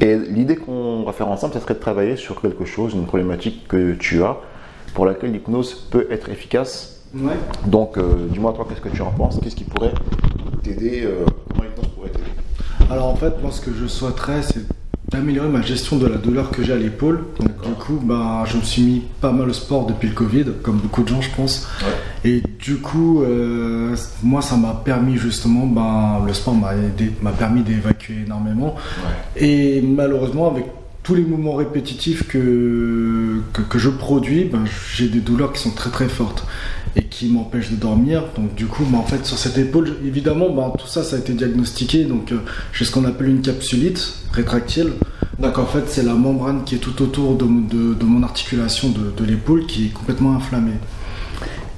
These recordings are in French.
Et l'idée qu'on va faire ensemble, ça serait de travailler sur quelque chose, une problématique que tu as, pour laquelle l'hypnose peut être efficace. Ouais. Donc, dis-moi, toi, qu'est-ce que tu en penses? Qu'est-ce qui pourrait t'aider? Comment l'hypnose pourrait t'aider? Alors en fait, moi ce que je souhaiterais, c'est d'améliorer ma gestion de la douleur que j'ai à l'épaule. Donc du coup, je me suis mis pas mal au sport depuis le Covid, comme beaucoup de gens, je pense. Ouais. Et du coup, moi ça m'a permis justement, le sport m'a permis d'évacuer énormément. Ouais. Et malheureusement, avec tous les mouvements répétitifs que je produis, j'ai des douleurs qui sont très très fortes et qui m'empêchent de dormir. Donc du coup, en fait, sur cette épaule, évidemment, tout ça a été diagnostiqué. Donc j'ai ce qu'on appelle une capsulite rétractile. Donc en fait, c'est la membrane qui est tout autour de mon articulation de l'épaule qui est complètement inflammée.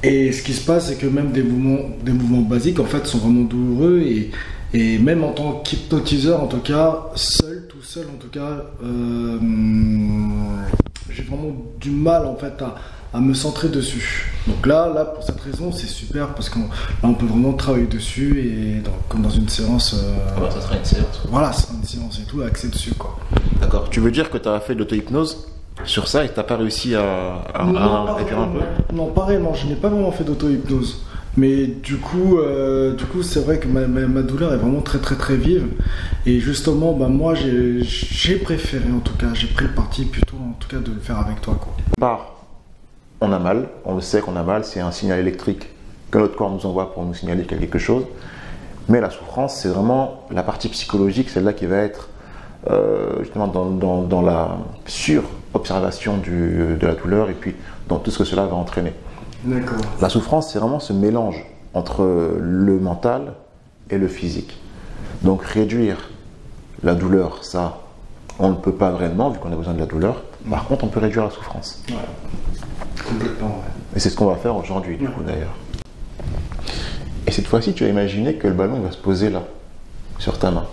Et ce qui se passe, c'est que même des mouvements basiques, en fait, sont vraiment douloureux et même en tant qu'hypnotiseur, en tout cas, tout seul, en tout cas, j'ai vraiment du mal, en fait, à me centrer dessus. Donc là, pour cette raison, c'est super parce qu'on peut vraiment travailler dessus et comme dans une séance. Ça sera une séance. Voilà, ça sera une séance et tout, axé dessus, quoi. D'accord. Tu veux dire que tu as fait de l'auto-hypnose sur ça et tu n'as pas réussi à réduire un peu? Non, pareil, non, je n'ai pas vraiment fait d'auto-hypnose. Mais du coup, c'est vrai que ma douleur est vraiment très très très vive. Et justement, moi j'ai préféré, en tout cas, j'ai pris le parti plutôt en tout cas de le faire avec toi, quoi. On a mal, on le sait qu'on a mal, c'est un signal électrique que notre corps nous envoie pour nous signaler qu'il y a quelque chose. Mais la souffrance, c'est vraiment la partie psychologique, celle-là qui va être justement dans la sur-observation de la douleur et puis dans tout ce que cela va entraîner. D'accord. La souffrance, c'est vraiment ce mélange entre le mental et le physique. Donc réduire la douleur, ça, on ne peut pas vraiment, vu qu'on a besoin de la douleur. Par contre, on peut réduire la souffrance. Ouais. Complètement, ouais. Et c'est ce qu'on va faire aujourd'hui, du coup, d'ailleurs. Et cette fois-ci, tu as imaginé que le ballon il va se poser là, sur ta main.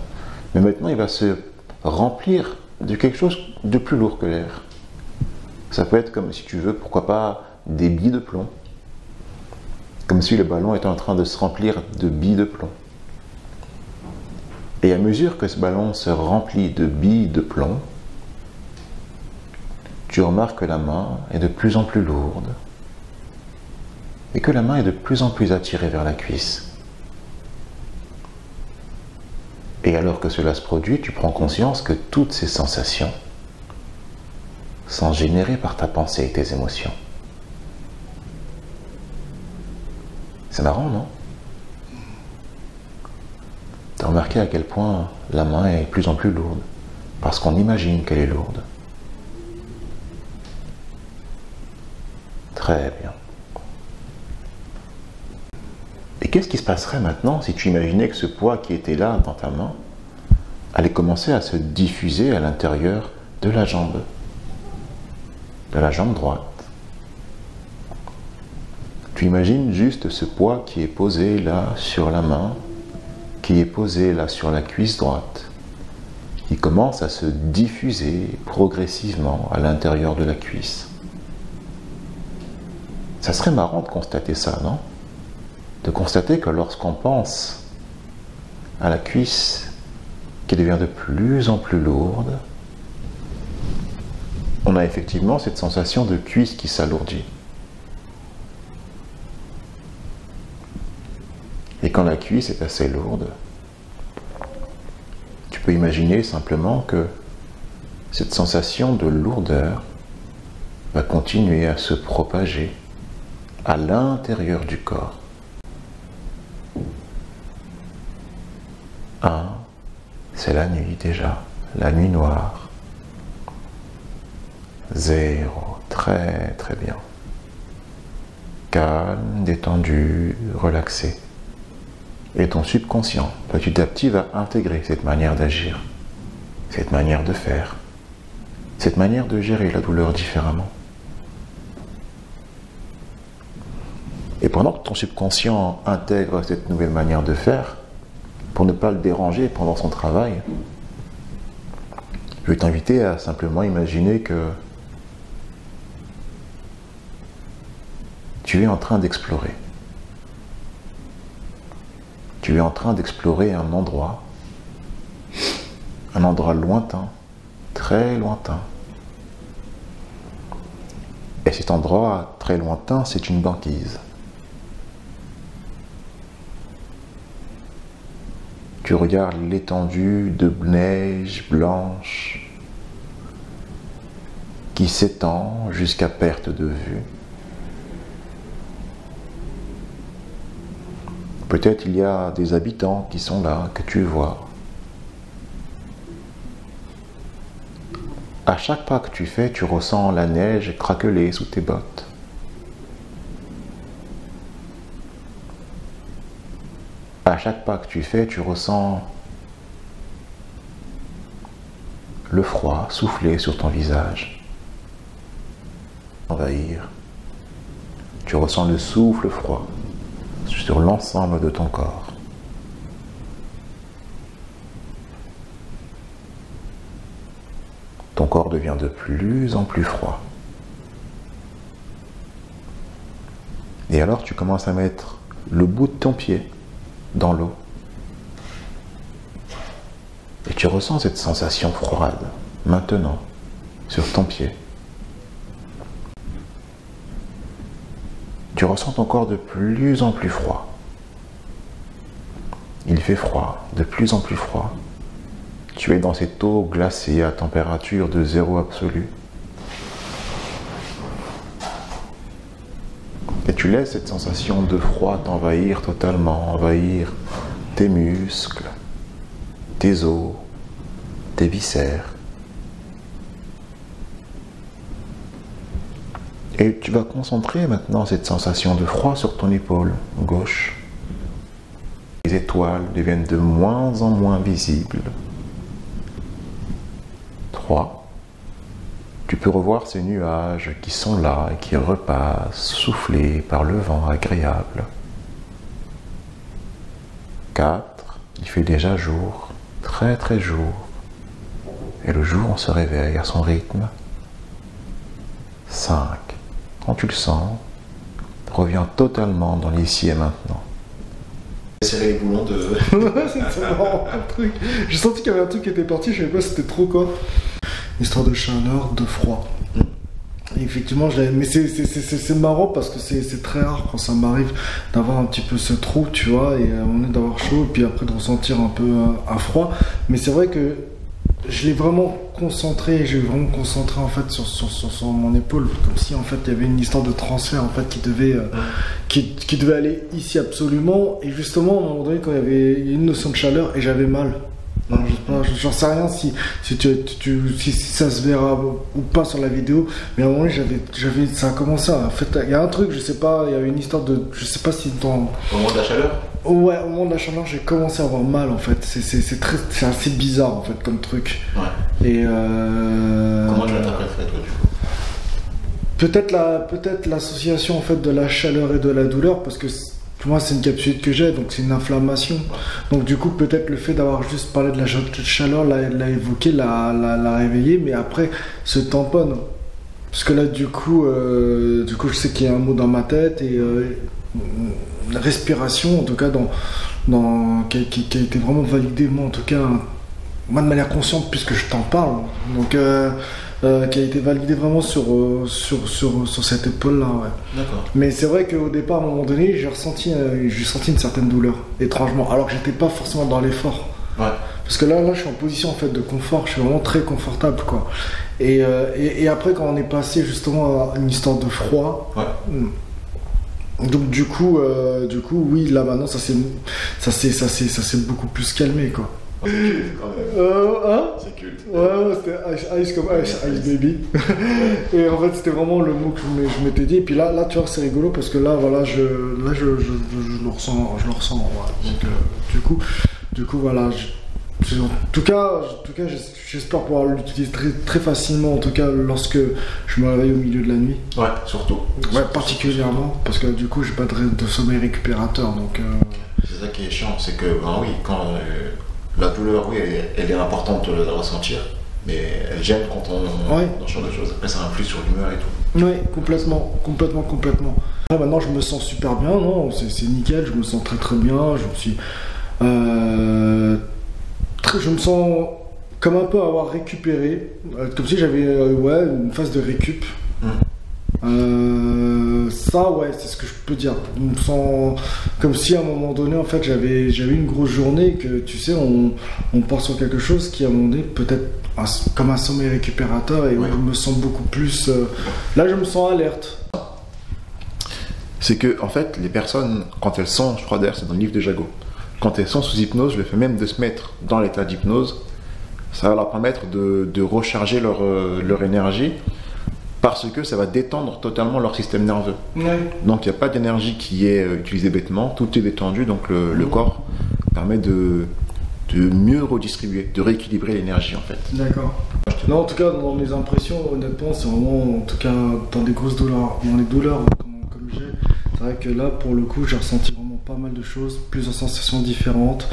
Mais maintenant, il va se remplir de quelque chose de plus lourd que l'air. Ça peut être comme, si tu veux, pourquoi pas, des billes de plomb. Comme si le ballon était en train de se remplir de billes de plomb. Et à mesure que ce ballon se remplit de billes de plomb, tu remarques que la main est de plus en plus lourde et que la main est de plus en plus attirée vers la cuisse. Et alors que cela se produit, tu prends conscience que toutes ces sensations sont générées par ta pensée et tes émotions. C'est marrant, non? Tu as remarqué à quel point la main est de plus en plus lourde parce qu'on imagine qu'elle est lourde. Très bien. Et qu'est-ce qui se passerait maintenant si tu imaginais que ce poids qui était là dans ta main allait commencer à se diffuser à l'intérieur de la jambe droite? Tu imagines juste ce poids qui est posé là sur la main, qui est posé là sur la cuisse droite, qui commence à se diffuser progressivement à l'intérieur de la cuisse. Ça serait marrant de constater ça, non? De constater que lorsqu'on pense à la cuisse qui devient de plus en plus lourde, on a effectivement cette sensation de cuisse qui s'alourdit. Et quand la cuisse est assez lourde, tu peux imaginer simplement que cette sensation de lourdeur va continuer à se propager à l'intérieur du corps. 1, c'est la nuit déjà, la nuit noire. 0, très très bien. Calme, détendu, relaxé. Et ton subconscient, petit à petit, va intégrer cette manière d'agir, cette manière de faire, cette manière de gérer la douleur différemment. Et pendant que ton subconscient intègre cette nouvelle manière de faire, pour ne pas le déranger pendant son travail, je vais t'inviter à simplement imaginer que tu es en train d'explorer. Tu es en train d'explorer un endroit lointain, très lointain. Et cet endroit très lointain, c'est une banquise. Tu regardes l'étendue de neige blanche qui s'étend jusqu'à perte de vue. Peut-être il y a des habitants qui sont là, que tu vois. À chaque pas que tu fais, tu ressens la neige craqueler sous tes bottes. À chaque pas que tu fais, tu ressens le froid souffler sur ton visage. Envahir. Tu ressens le souffle froid sur l'ensemble de ton corps. Ton corps devient de plus en plus froid. Et alors tu commences à mettre le bout de ton pied dans l'eau. Et tu ressens cette sensation froide maintenant sur ton pied. Tu ressens ton corps de plus en plus froid. Il fait froid, de plus en plus froid. Tu es dans cette eau glacée à température de 0 absolu. Et tu laisses cette sensation de froid t'envahir totalement, envahir tes muscles, tes os, tes viscères. Et tu vas concentrer maintenant cette sensation de froid sur ton épaule gauche. Les étoiles deviennent de moins en moins visibles. 3. Tu peux revoir ces nuages qui sont là et qui repassent, soufflés par le vent agréable. 4. Il fait déjà jour, très très jour. Et le jour, on se réveille à son rythme. 5. Quand tu le sens, reviens totalement dans l'ici et maintenant. Serrer les boulons de... C'était marrant, un truc. J'ai senti qu'il y avait un truc qui était parti, je savais pas c'était trop quoi. Histoire de chaleur, de froid. Et effectivement, mais c'est marrant parce que c'est très rare quand ça m'arrive d'avoir un petit peu ce trou, tu vois, et à un moment donné d'avoir chaud, et puis après de ressentir un peu un froid. Mais c'est vrai que je l'ai vraiment concentré, j'ai vraiment concentré en fait sur mon épaule, comme si en fait il y avait une histoire de transfert en fait qui devait aller ici absolument, et justement à un moment donné quand il y avait une notion de chaleur et j'avais mal. Non, j'en sais rien si ça se verra ou pas sur la vidéo, mais à un moment donné ça a commencé en fait, il y a un truc, je sais pas, il y avait une histoire de, je sais pas si dans... Au moment de la chaleur? Ouais, au moment de la chaleur, j'ai commencé à avoir mal en fait. C'est assez bizarre en fait comme truc. Ouais. Et comment tu l'interpréterais toi du coup? peut-être l'association en fait de la chaleur et de la douleur, parce que pour moi c'est une capsule que j'ai, donc c'est une inflammation. Donc du coup peut-être le fait d'avoir juste parlé de la chaleur, l'a évoqué, l'a réveillé, mais après se tamponne. Parce que là du coup je sais qu'il y a un mot dans ma tête et la respiration en tout cas qui a été vraiment validé, moi en tout cas moi de manière consciente puisque je t'en parle, donc qui a été validé vraiment sur cette épaule là, ouais. D'accord. Mais c'est vrai qu'au départ à un moment donné j'ai ressenti une certaine douleur étrangement, alors que j'étais pas forcément dans l'effort. Ouais. Parce que là je suis en position en fait de confort, je suis vraiment très confortable quoi. Et après quand on est passé justement à une histoire de froid, ouais. Donc du coup oui, là maintenant ça s'est beaucoup plus calmé quoi. C'est culte quand même. C'est culte. Ouais, c'était ice comme ice Baby. Et en fait c'était vraiment le mot que je m'étais dit. Et puis là tu vois c'est rigolo parce que là voilà je le ressens. Ouais. Donc du coup voilà. En tout cas j'espère pouvoir l'utiliser très, très facilement, en tout cas lorsque je me réveille au milieu de la nuit. Ouais, surtout. Ouais, particulièrement, parce que du coup j'ai pas de sommeil récupérateur, donc... C'est ça qui est chiant, c'est que, oui, quand la douleur, oui, elle est importante de la ressentir, mais elle gêne quand on... Ouais. Dans ce genre de choses. Après, ça influe sur l'humeur et tout. Ouais, complètement. Après, maintenant je me sens super bien, non, c'est nickel, je me sens très très bien, je me sens comme un peu avoir récupéré, comme si j'avais ouais, une phase de récup. Ça, ouais, c'est ce que je peux dire. On me sent comme si à un moment donné, en fait, j'avais une grosse journée, que tu sais, on part sur quelque chose qui, à un moment donné, peut-être comme un sommeil récupérateur, et Ouais. où je me sens beaucoup plus. Là, je me sens alerte. C'est que, en fait, les personnes, quand elles sont, je crois d'ailleurs, c'est dans le livre de Jago, quand elles sont sous hypnose, le fait même de se mettre dans l'état d'hypnose, ça va leur permettre de recharger leur énergie, parce que ça va détendre totalement leur système nerveux. Ouais. Donc il n'y a pas d'énergie qui est utilisée bêtement, tout est détendu, donc le corps permet de mieux redistribuer, de rééquilibrer l'énergie en fait. D'accord. Non, en tout cas, dans mes impressions, honnêtement, c'est vraiment, en tout cas, dans des grosses douleurs, dans les douleurs comme j'ai, c'est vrai que là, pour le coup, j'ai ressenti vraiment pas mal de choses, plusieurs sensations différentes.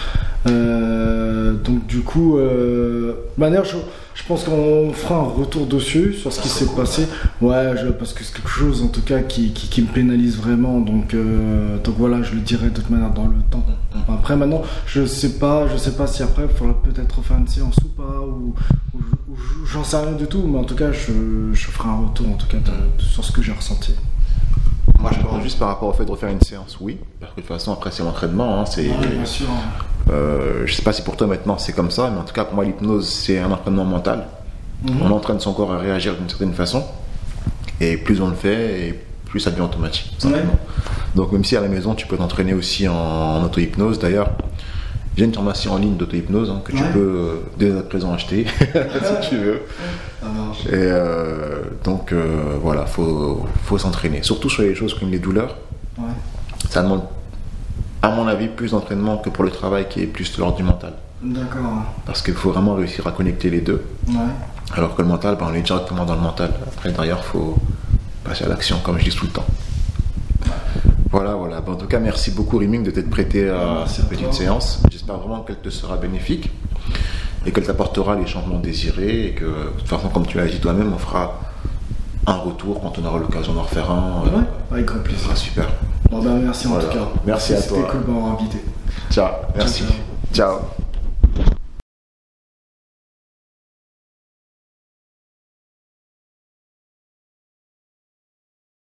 Donc, du coup, de manière, je pense qu'on fera un retour dessus sur ce qui s'est passé. Ouais, parce que c'est quelque chose, en tout cas, qui me pénalise vraiment. Donc voilà, je le dirai de toute manière dans le temps. Après, maintenant, je sais pas si après, il faudra peut-être refaire une séance ou pas, ou j'en sais rien du tout, mais en tout cas, je ferai un retour, en tout cas, sur ce que j'ai ressenti. Moi je pense juste par rapport au fait de refaire une séance, oui, parce que de toute façon après c'est l'entraînement, hein, c'est... Ouais, bien sûr. je sais pas si pour toi maintenant c'est comme ça, mais en tout cas pour moi l'hypnose c'est un entraînement mental. On entraîne son corps à réagir d'une certaine façon, et plus on le fait, et plus ça devient automatique, simplement. Donc même si à la maison tu peux t'entraîner aussi en auto-hypnose, d'ailleurs j'ai une formation en ligne d'auto-hypnose que tu peux dès à présent acheter si tu veux. Ça marche. Et donc voilà, faut s'entraîner, surtout sur les choses comme les douleurs. Ouais. Ça demande à mon avis plus d'entraînement que pour le travail qui est plus de l'ordre du mental, D'accord. parce qu'il faut vraiment réussir à connecter les deux, Ouais. alors que le mental, on est directement dans le mental. Après derrière faut passer à l'action, comme je dis tout le temps. Voilà. En tout cas, merci beaucoup Riming de t'être prêté à Merci cette à petite toi. séance. J'espère vraiment qu'elle te sera bénéfique et qu'elle t'apportera les changements désirés, et que de toute façon, comme tu l'as dit toi-même, on fera un retour quand on aura l'occasion d'en refaire un. Ouais, avec grand Ce plaisir. sera super. Bon, ben, merci en Voilà. tout cas. Merci à toi. C'était cool de m'avoir invité. Ciao, merci. ciao. Ciao.